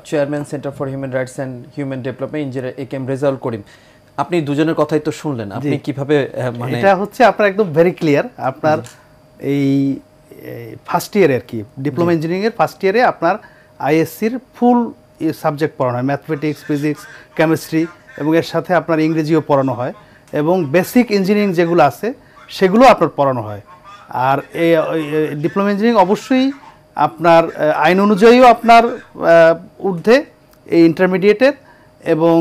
Chairman centre for human rights and human development engineer A K M Rezaul Karim, আপনি দুজনের কথাই তো শুনলেন, আপনি কিভাবে মানে এটা হচ্ছে আপনার একদম ভেরি ক্লিয়ার। আপনার এই ফার্স্ট ইয়ারে আর কি ডিপ্লোমা ইঞ্জিনিয়ারিং এর ফার্স্ট ইয়ারে আপনার আইএসসির ফুল সাবজেক্ট পড়ানো হয়, ম্যাথমেটিক্স, ফিজিক্স, কেমিস্ট্রি এবং এর সাথে আপনার ইংরেজিও পড়ানো হয় এবং বেসিক ইঞ্জিনিয়ারিং যেগুলো আছে সেগুলো আপনার পড়ানো হয়। আর এই ডিপ্লোমা ইঞ্জিনিয়ারিং অবশ্যই আপনার আইন অনুযায়ীও আপনার ঊর্ধ্বে এই ইন্টারমিডিয়েটের এবং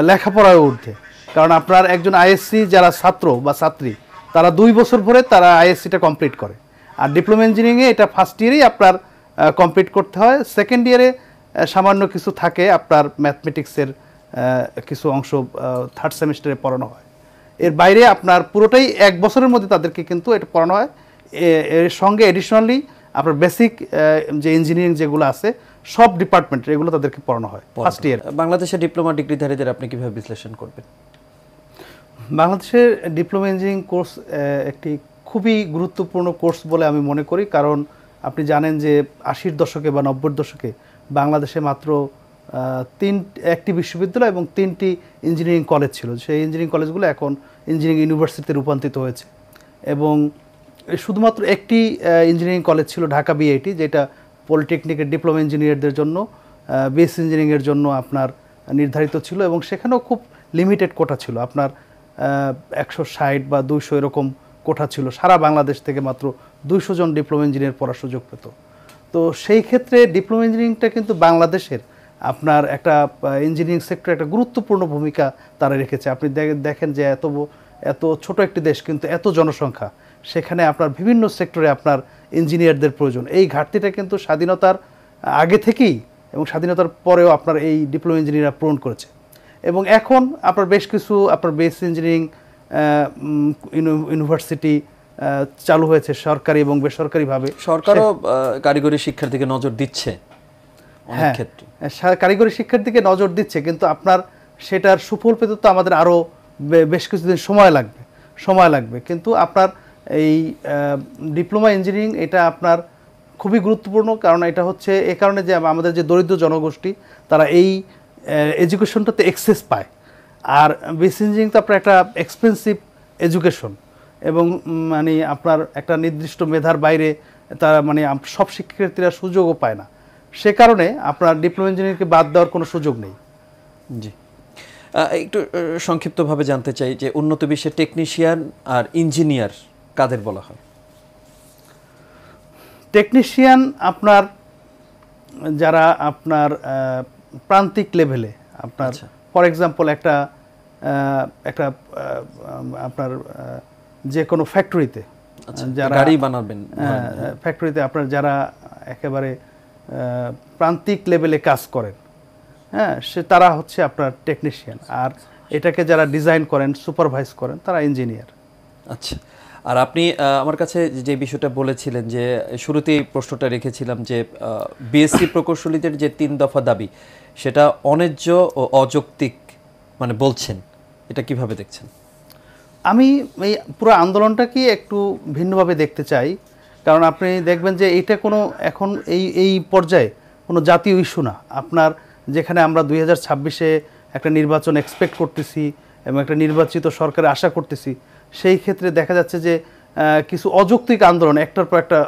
লেখাপড়ায় ঊর্ধ্বে, কারণ আপনার একজন আইএসসি যারা ছাত্র বা ছাত্রী তারা 2 বছর পরে তারা আইএসসিটা কমপ্লিট করে, আর ডিপ্লোমা ইঞ্জিনিয়ারিংয়ে এটা ফার্স্ট ইয়ারেই আপনার কমপ্লিট করতে হয়। সেকেন্ড ইয়ারে সামান্য কিছু থাকে আপনার ম্যাথমেটিক্সের কিছু অংশ থার্ড সেমিস্টারে পড়ানো হয়। এর বাইরে আপনার পুরোটাই 1 বছরের মধ্যে তাদেরকে কিন্তু এটা পড়ানো হয়। এর সঙ্গে এডিশনালি আপনার বেসিক যে ইঞ্জিনিয়ারিং যেগুলো আছে সব ডিপার্টমেন্টের এগুলো তাদেরকে পড়ানো হয় ফার্স্ট ইয়ার। বাংলাদেশের ডিপ্লোমা ডিগ্রিধারীদের আপনি কিভাবে বিশ্লেষণ করবেন? বাংলাদেশের ডিপ্লোমা ইঞ্জিনিয়ারিং কোর্স একটি খুবই গুরুত্বপূর্ণ কোর্স বলে আমি মনে করি, কারণ আপনি জানেন যে 80-র দশকে বা 90-র দশকে বাংলাদেশে মাত্র একটি বিশ্ববিদ্যালয় এবং 3টি ইঞ্জিনিয়ারিং কলেজ ছিল। সেই ইঞ্জিনিয়ারিং কলেজগুলো এখন ইঞ্জিনিয়ারিং ইউনিভার্সিটিতে রূপান্তরিত হয়েছে এবং শুধুমাত্র একটি ইঞ্জিনিয়ারিং কলেজ ছিল ঢাকা বিআইটি, যেটা পলিটেকনিকের ডিপ্লোমা ইঞ্জিনিয়ারদের জন্য, বিএসসি ইঞ্জিনিয়ারিংয়ের জন্য আপনার নির্ধারিত ছিল এবং সেখানেও খুব লিমিটেড কোটা ছিল। আপনার 160 বা 200 এরকম কোটা ছিল, সারা বাংলাদেশ থেকে মাত্র 200 জন ডিপ্লোমা ইঞ্জিনিয়ার পড়ার সুযোগ পেত। তো সেই ক্ষেত্রে ডিপ্লোমা ইঞ্জিনিয়ারিংটা কিন্তু বাংলাদেশের আপনার একটা ইঞ্জিনিয়ারিং সেক্টরে একটা গুরুত্বপূর্ণ ভূমিকা তারা রেখেছে। আপনি দেখেন যে এত ছোট একটি দেশ কিন্তু এত জনসংখ্যা, সেখানে আপনার বিভিন্ন সেক্টরে আপনার ইঞ্জিনিয়ারদের প্রয়োজন। এই ঘাটতিটা কিন্তু স্বাধীনতার আগে থেকেই এবং স্বাধীনতার পরেও আপনার এই ডিপ্লোমা ইঞ্জিনিয়াররা পূরণ করেছে এবং এখন আপনার বেশ কিছু আপনার বেসিক ইঞ্জিনিয়ারিং ইউনিভার্সিটি চালু হয়েছে সরকারি এবং বেসরকারিভাবে। সরকারও কারিগরি শিক্ষার দিকে নজর দিচ্ছে, হ্যাঁ কারিগরি শিক্ষার দিকে নজর দিচ্ছে, কিন্তু আপনার সেটার সুফল পেতে তো আমাদের আরও বেশ কিছুদিন সময় লাগবে। কিন্তু আপনার এই ডিপ্লোমা ইঞ্জিনিয়ারিং এটা আপনার খুবই গুরুত্বপূর্ণ, কারণ এটা হচ্ছে এ কারণে যে আমাদের যে দরিদ্র জনগোষ্ঠী তারা এই এডুকেশনটাতে অ্যাক্সেস পায়। আর বেসিক ইঞ্জিনিয়ারিং তো আপনার একটা এক্সপেন্সিভ এডুকেশন এবং মানে আপনার একটা নির্দিষ্ট মেধার বাইরে তারা মানে সব শিক্ষার্থীরা সুযোগও পায় না, সে কারণে আপনার ডিপ্লোমা ইঞ্জিনিয়ারিংকে বাদ দেওয়ার কোনো সুযোগ নেই। জি, একটু সংক্ষিপ্তভাবে জানতে চাই যে উন্নত বিশ্বের টেকনিশিয়ান আর ইঞ্জিনিয়ার কাদের বলা হয়? টেকনিশিয়ান আপনার যারা আপনার প্রান্তিক লেভেলে আপনার ফর এক্সাম্পল একটা আপনার যে কোনো ফ্যাক্টরিতে যারা গাড়ি বানাবেন, ফ্যাক্টরিতে আপনার যারা একেবারে প্রান্তিক লেভেলে কাজ করেন, হ্যাঁ তারা হচ্ছে আপনার টেকনিশিয়ান। আর এটাকে যারা ডিজাইন করেন, সুপারভাইজ করেন, তারা ইঞ্জিনিয়ার। আচ্ছা, আর আপনি আমার কাছে যে বিষয়টা বলেছিলেন যে শুরুতেই প্রশ্নটা রেখেছিলাম যে বিএসসি প্রকৌশলীদের যে 3 দফা দাবি সেটা অন্যায্য ও অযৌক্তিক মানে বলছেন, এটা কিভাবে দেখছেন? আমি এই পুরো আন্দোলনটাকে একটু ভিন্নভাবে দেখতে চাই, কারণ আপনি দেখবেন যে এটা কোনো এখন এই পর্যায়ে কোনো জাতীয় ইস্যু না। আপনার যেখানে আমরা 2026-এ একটা নির্বাচন এক্সপেক্ট করতেছি এবং একটা নির্বাচিত সরকারে আশা করতেছি, সেই ক্ষেত্রে দেখা যাচ্ছে যে কিছু অযৌক্তিক আন্দোলন একটার পর একটা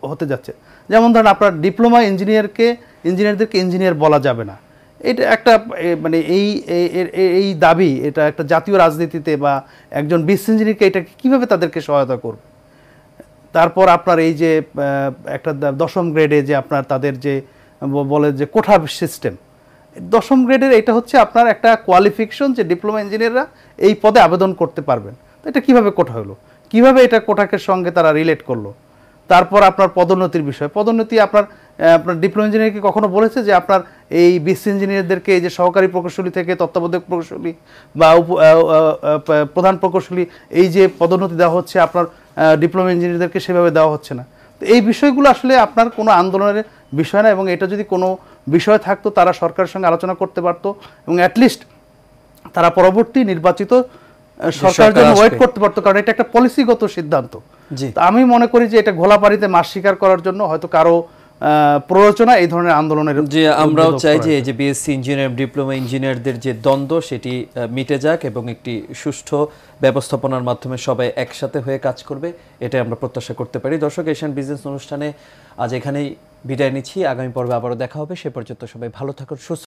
হতে যাচ্ছে। যেমন ধরেন আপনার ডিপ্লোমা ইঞ্জিনিয়ারদেরকে ইঞ্জিনিয়ার বলা যাবে না, এটা একটা মানে এই দাবি এটা একটা জাতীয় রাজনীতিতে বা একজন বিএসসি ইঞ্জিনিয়ারকে এটা কীভাবে তাদেরকে সহায়তা করবে। তারপর আপনার এই যে একটা 10ম গ্রেডে যে আপনার তাদের যে বলে যে কোঠা সিস্টেম, 10ম গ্রেডের এটা হচ্ছে আপনার একটা কোয়ালিফিকেশন যে ডিপ্লোমা ইঞ্জিনিয়াররা এই পদে আবেদন করতে পারবেন। তো এটা কীভাবে কোঠা হলো, কীভাবে এটা কোঠাকে সঙ্গে তারা রিলেট করলো। তারপর আপনার পদোন্নতির বিষয়, পদোন্নতি আপনার ডিপ্লোমা ইঞ্জিনিয়ারকে কখনো বলেছে যে আপনার এই বিএসসি ইঞ্জিনিয়ারদেরকে এই যে সহকারী প্রকৌশলী থেকে তত্ত্বাবধায়ক প্রকৌশলী বা প্রধান প্রকৌশলী এই যে পদোন্নতি দেওয়া হচ্ছে আপনার ডিপ্লোমা ইঞ্জিনিয়ারদেরকে সেভাবে দেওয়া হচ্ছে না। তো এই বিষয়গুলো আসলে আপনার কোনো আন্দোলনের বিষয় না, এবং এটা যদি কোনো বিষয় থাকতো তারা সরকারের সঙ্গে আলোচনা করতে পারতো এবং অ্যাটলিস্ট তারা পরবর্তী নির্বাচিত সরকারের জন্য ওয়েট করতে পারতো, কারণ এটা একটা পলিসিগত সিদ্ধান্ত। আমি মনে করি যে এটা ঘোলাপানিতে মাছ শিকার করার জন্য হয়তো কারো প্ররোচনা এই ধরনের আন্দোলনের যে আমরাও চাই যে এই যে বিএসসি ইঞ্জিনিয়ার ডিপ্লোমা ইঞ্জিনিয়ারদের যে দ্বন্দ্ব সেটি মিটে যাক এবং একটি সুষ্ঠু ব্যবস্থাপনার মাধ্যমে সবাই একসাথে হয়ে কাজ করবে, এটাই আমরা প্রত্যাশা করতে পারি। দর্শক, এশিয়ান বিজনেস অনুষ্ঠানে আজ এখানেই বিদায় নিচ্ছি। আগামী পর্বে আবারও দেখা হবে। সে পর্যন্ত সবাই ভালো থাকুন, সুস্থ